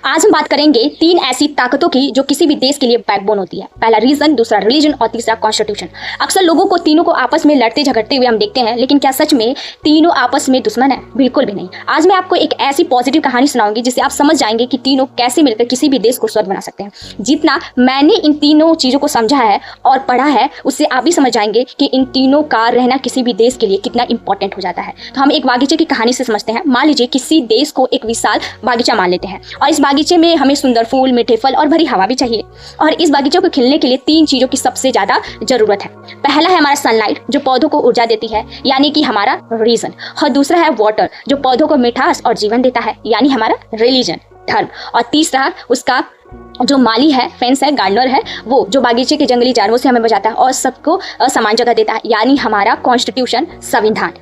आज हम बात करेंगे तीन ऐसी ताकतों की जो किसी भी देश के लिए बैकबोन होती है। पहला रीजन, दूसरा रिलीजन और तीसरा कॉन्स्टिट्यूशन। अक्सर लोगों को तीनों को आपस में लड़ते झगड़ते हुए हम देखते हैं, लेकिन क्या सच में तीनों आपस में दुश्मन है? बिल्कुल भी नहीं। आज मैं आपको एक ऐसी पॉजिटिव कहानी सुनाऊंगी जिससे आप समझ जाएंगे कि तीनों कैसे मिलकर किसी भी देश को स्वर्ग बना सकते हैं। जितना मैंने इन तीनों चीजों को समझा है और पढ़ा है, उससे आप भी समझ जाएंगे कि इन तीनों का रहना किसी भी देश के लिए कितना इंपॉर्टेंट हो जाता है। तो हम एक बागीचे की कहानी से समझते हैं। मान लीजिए किसी देश को एक विशाल बागीचा मान लेते हैं और इस बागीचे में हमें सुंदर फूल, मीठे फल और भरी हवा भी चाहिए। और इस बागीचे को खिलने के लिए तीन चीजों की सबसे ज्यादा जरूरत है। पहला है हमारा सनलाइट, जो पौधों को ऊर्जा देती है, यानी कि हमारा रीजन। और दूसरा है वाटर, जो पौधों को मिठास और जीवन देता है, यानी हमारा रिलीजन, धर्म। और तीसरा उसका जो माली है, फेंस है, गार्डनर है, वो जो बागीचे के जंगली जानवरों से हमें बचाता है और सबको समान जगह देता है, यानी हमारा कॉन्स्टिट्यूशन, संविधान।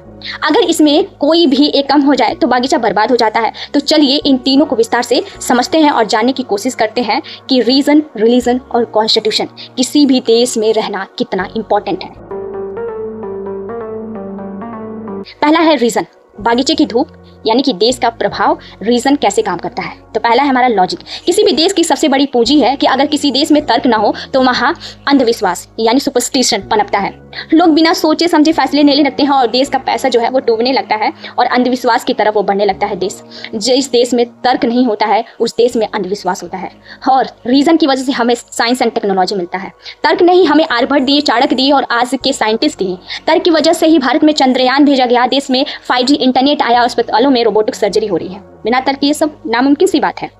अगर इसमें कोई भी एक कम हो जाए तो बागीचा बर्बाद हो जाता है। तो चलिए इन तीनों को विस्तार से समझते हैं और जानने की कोशिश करते हैं कि रीजन, रिलीजन और कॉन्स्टिट्यूशन किसी भी देश में रहना कितना इंपॉर्टेंट है। पहला है रीजन, बागीचे की धूप, यानी कि देश का प्रभाव। रीजन कैसे काम करता है? तो पहला है हमारा लॉजिक। किसी भी देश की सबसे बड़ी पूंजी है कि अगर किसी देश में तर्क ना हो तो वहां अंधविश्वास यानी सुपरस्टिशन पनपता है। लोग बिना सोचे समझे फैसले लेने लगते हैं और देश का पैसा जो है वो डूबने लगता है और अंधविश्वास की तरफ वो बढ़ने लगता है देश। जिस देश में तर्क नहीं होता है उस देश में अंधविश्वास होता है। और रीजन की वजह से हमें साइंस एंड टेक्नोलॉजी मिलता है। तर्क नहीं हमें आर्यभट्ट दिए, चाणक्य दिए और आज के साइंटिस्ट दिए। तर्क की वजह से ही भारत में चंद्रयान भेजा गया, देश में 5G इंटरनेट आया, अस्पतालों में रोबोटिक सर्जरी हो रही है। बिना तर्क ये सब नामुमकिन सी बात है।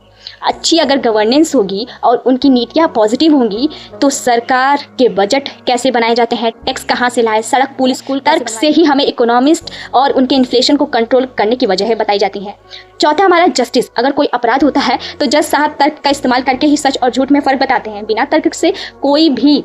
अच्छी अगर गवर्नेंस होगी और उनकी नीतियाँ पॉजिटिव होंगी तो सरकार के बजट कैसे बनाए जाते हैं, टैक्स कहाँ से लाए, सड़क, पुल, स्कूल, तर्क से ही हमें इकोनॉमिस्ट और उनके इन्फ्लेशन को कंट्रोल करने की वजह बताई जाती है। चौथा हमारा जस्टिस। अगर कोई अपराध होता है तो जज साहब तर्क का इस्तेमाल करके ही सच और झूठ में फर्क बताते हैं। बिना तर्क से कोई भी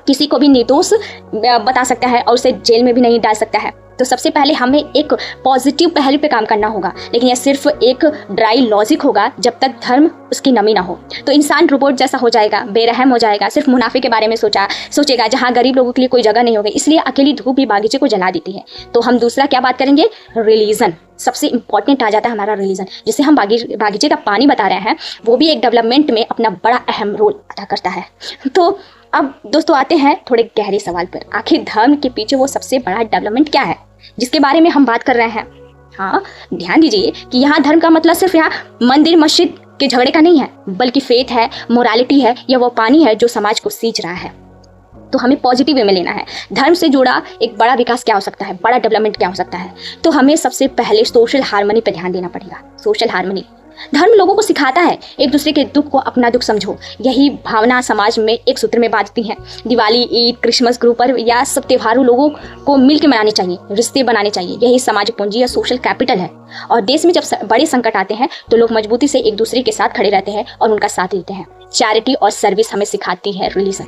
किसी को भी निर्दोष बता सकता है और उसे जेल में भी नहीं डाल सकता है। तो सबसे पहले हमें एक पॉजिटिव पहलू पे काम करना होगा, लेकिन यह सिर्फ एक ड्राई लॉजिक होगा जब तक धर्म उसकी नमी ना हो। तो इंसान रोबोट जैसा हो जाएगा, बेरहम हो जाएगा, सिर्फ मुनाफे के बारे में सोचेगा जहाँ गरीब लोगों के लिए कोई जगह नहीं होगी। इसलिए अकेली धूप भी बागीचे को जला देती है। तो हम दूसरा क्या बात करेंगे? रिलीजन। सबसे इंपॉर्टेंट आ जाता है हमारा रिलीजन, जिसे हम बागीचे का पानी बता रहे हैं। वो भी एक डेवलपमेंट में अपना बड़ा अहम रोल अदा करता है। तो अब दोस्तों आते हैं थोड़े गहरे सवाल पर। आखिर धर्म के पीछे वो सबसे बड़ा डेवलपमेंट क्या है जिसके बारे में हम बात कर रहे हैं? हाँ, ध्यान दीजिए कि यहाँ धर्म का मतलब सिर्फ यहाँ मंदिर मस्जिद के झगड़े का नहीं है, बल्कि फेथ है, मोरालिटी है, या वो पानी है जो समाज को सींच रहा है। तो हमें पॉजिटिव वे में लेना है। धर्म से जुड़ा एक बड़ा विकास क्या हो सकता है, बड़ा डेवलपमेंट क्या हो सकता है? तो हमें सबसे पहले सोशल हार्मनी पर ध्यान देना पड़ेगा। Social harmony. धर्म लोगों को सिखाता है एक दूसरे के दुख को अपना दुख समझो। यही भावना समाज में एक सूत्र में बांधती है। दिवाली, ईद, क्रिसमस, गुरु पर्व या सब त्योहारों लोगों को मिलकर मनाने चाहिए, रिश्ते बनाने चाहिए। यही समाज पूंजी या सोशल कैपिटल है। और देश में जब बड़े संकट आते हैं तो लोग मजबूती से एक दूसरे के साथ खड़े रहते हैं और उनका साथ देते हैं। चैरिटी और सर्विस हमें सिखाती है रिलीजन,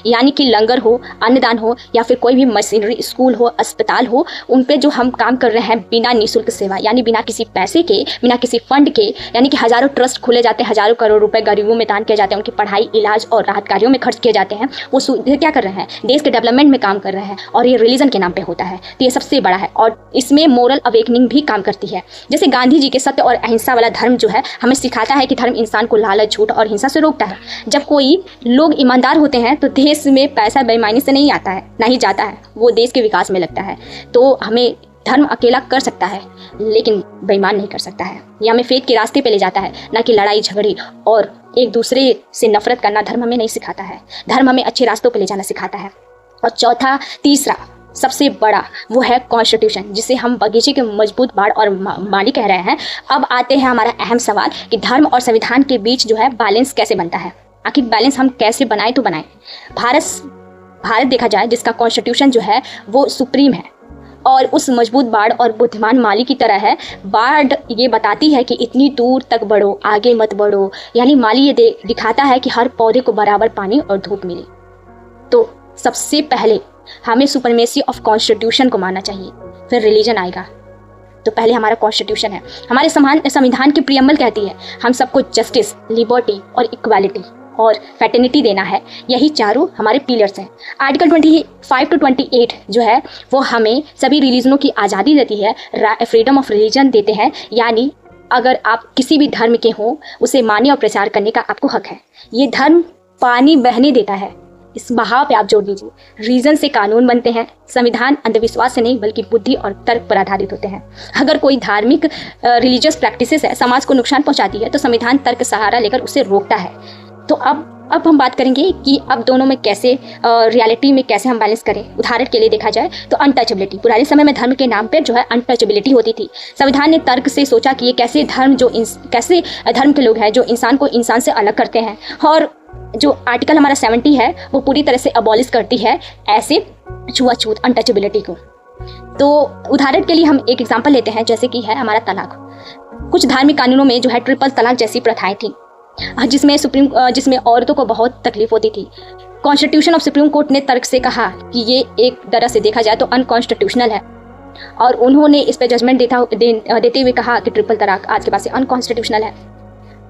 यानी कि लंगर हो, अन्नदान हो या फिर कोई भी मशीनरी, स्कूल हो, अस्पताल हो, उन पे जो हम काम कर रहे हैं बिना निःशुल्क सेवा, यानी बिना किसी पैसे के, बिना किसी फंड के, यानी कि हजारों ट्रस्ट खोले जाते हैं, हजारों करोड़ रुपए गरीबों में दान किए जाते हैं, उनकी पढ़ाई, इलाज और राहत कार्यों में खर्च किए जाते हैं। वो क्या कर रहे हैं? देश के डेवलपमेंट में काम कर रहे हैं और ये रिलीजन के नाम पे होता है। तो ये सबसे बड़ा है और इसमें मोरल अवेकनिंग भी काम करती है। जैसे गांधी जी के सत्य और अहिंसा वाला धर्म जो है हमें सिखाता है कि धर्म इंसान को लालच, झूठ और हिंसा से रोकता है। जब कोई लोग ईमानदार होते हैं तो देश में पैसा बेईमानी से नहीं आता है, नहीं जाता है, वो देश के विकास में लगता है। तो हमें धर्म अकेला कर सकता है लेकिन बेईमान नहीं कर सकता है। ये हमें फेथ के रास्ते पे ले जाता है, ना कि लड़ाई झगड़ी और एक दूसरे से नफरत करना धर्म हमें नहीं सिखाता है। धर्म हमें अच्छे रास्तों पे ले जाना सिखाता है। और चौथा, तीसरा सबसे बड़ा वो है कॉन्स्टिट्यूशन, जिसे हम बगीचे के मजबूत बाड़ और माली कह रहे हैं। अब आते हैं हमारा अहम सवाल कि धर्म और संविधान के बीच जो है बैलेंस कैसे बनता है। आखिर बैलेंस हम कैसे बनाए तो बनाए? भारत देखा जाए जिसका कॉन्स्टिट्यूशन जो है वो सुप्रीम है और उस मजबूत बाड़ और बुद्धिमान माली की तरह है। बाड़ ये बताती है कि इतनी दूर तक बढ़ो, आगे मत बढ़ो, यानी माली ये दिखाता है कि हर पौधे को बराबर पानी और धूप मिले। तो सबसे पहले हमें सुपरमेसी ऑफ कॉन्स्टिट्यूशन को मानना चाहिए, फिर रिलीजन आएगा। तो पहले हमारा कॉन्स्टिट्यूशन है। हमारे संविधान की प्रियम्बल कहती है हम सबको जस्टिस, लिबर्टी और इक्वालिटी और फैटर्निटी देना है। यही चारों हमारे पिलर्स हैं। आर्टिकल 25 to 28 जो है वो हमें सभी रिलीजनों की आज़ादी देती है, फ्रीडम ऑफ रिलीजन देते हैं, यानी अगर आप किसी भी धर्म के हों उसे मानने और प्रचार करने का आपको हक है। ये धर्म पानी बहने देता है, इस बहाव पे आप जोड़ दीजिए। रीजन से कानून बनते हैं। संविधान अंधविश्वास से नहीं बल्कि बुद्धि और तर्क पर आधारित होते हैं। अगर कोई धार्मिक रिलीजियस प्रैक्टिसेस है समाज को नुकसान पहुंचाती है तो संविधान तर्क सहारा लेकर उसे रोकता है। तो अब हम बात करेंगे कि अब दोनों में कैसे रियलिटी में कैसे हम बैलेंस करें। उदाहरण के लिए देखा जाए तो अनटचेबिलिटी। पुराने समय में धर्म के नाम पर जो है अनटचेबिलिटी होती थी। संविधान ने तर्क से सोचा कि ये कैसे धर्म के लोग हैं जो इंसान को इंसान से अलग करते हैं, और जो आर्टिकल हमारा 70 है वो पूरी तरह से अबॉलिश करती है ऐसे छुआछूत अनटचेबिलिटी को। तो उदाहरण के लिए हम एक एग्जांपल लेते हैं, जैसे कि है हमारा तलाक। कुछ धार्मिक कानूनों में जो है ट्रिपल तलाक जैसी प्रथाएं थी जिसमें औरतों को बहुत तकलीफ होती थी। कॉन्स्टिट्यूशन ऑफ सुप्रीम कोर्ट ने तर्क से कहा कि ये एक तरह से देखा जाए तो अनकॉन्स्टिट्यूशनल है, और उन्होंने इस पर जजमेंट देते हुए कहा कि ट्रिपल तलाक आज के बाद से अनकॉन्स्टिट्यूशनल है।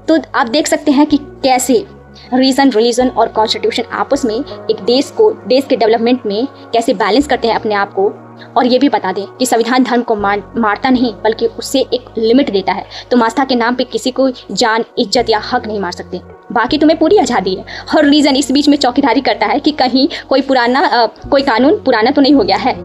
तो आप देख सकते हैं कि कैसे रीजन, रिलीजन और कॉन्स्टिट्यूशन आपस में एक देश के डेवलपमेंट में कैसे बैलेंस करते हैं अपने आप को। और ये भी बता दें कि संविधान धर्म को मारता नहीं बल्कि उससे एक लिमिट देता है। तुम आस्था के नाम पे किसी को जान, इज्जत या हक नहीं मार सकते, बाकी तुम्हें पूरी आज़ादी है। और रीजन इस बीच में चौकीदारी करता है कि कहीं कोई कानून पुराना तो नहीं हो गया है।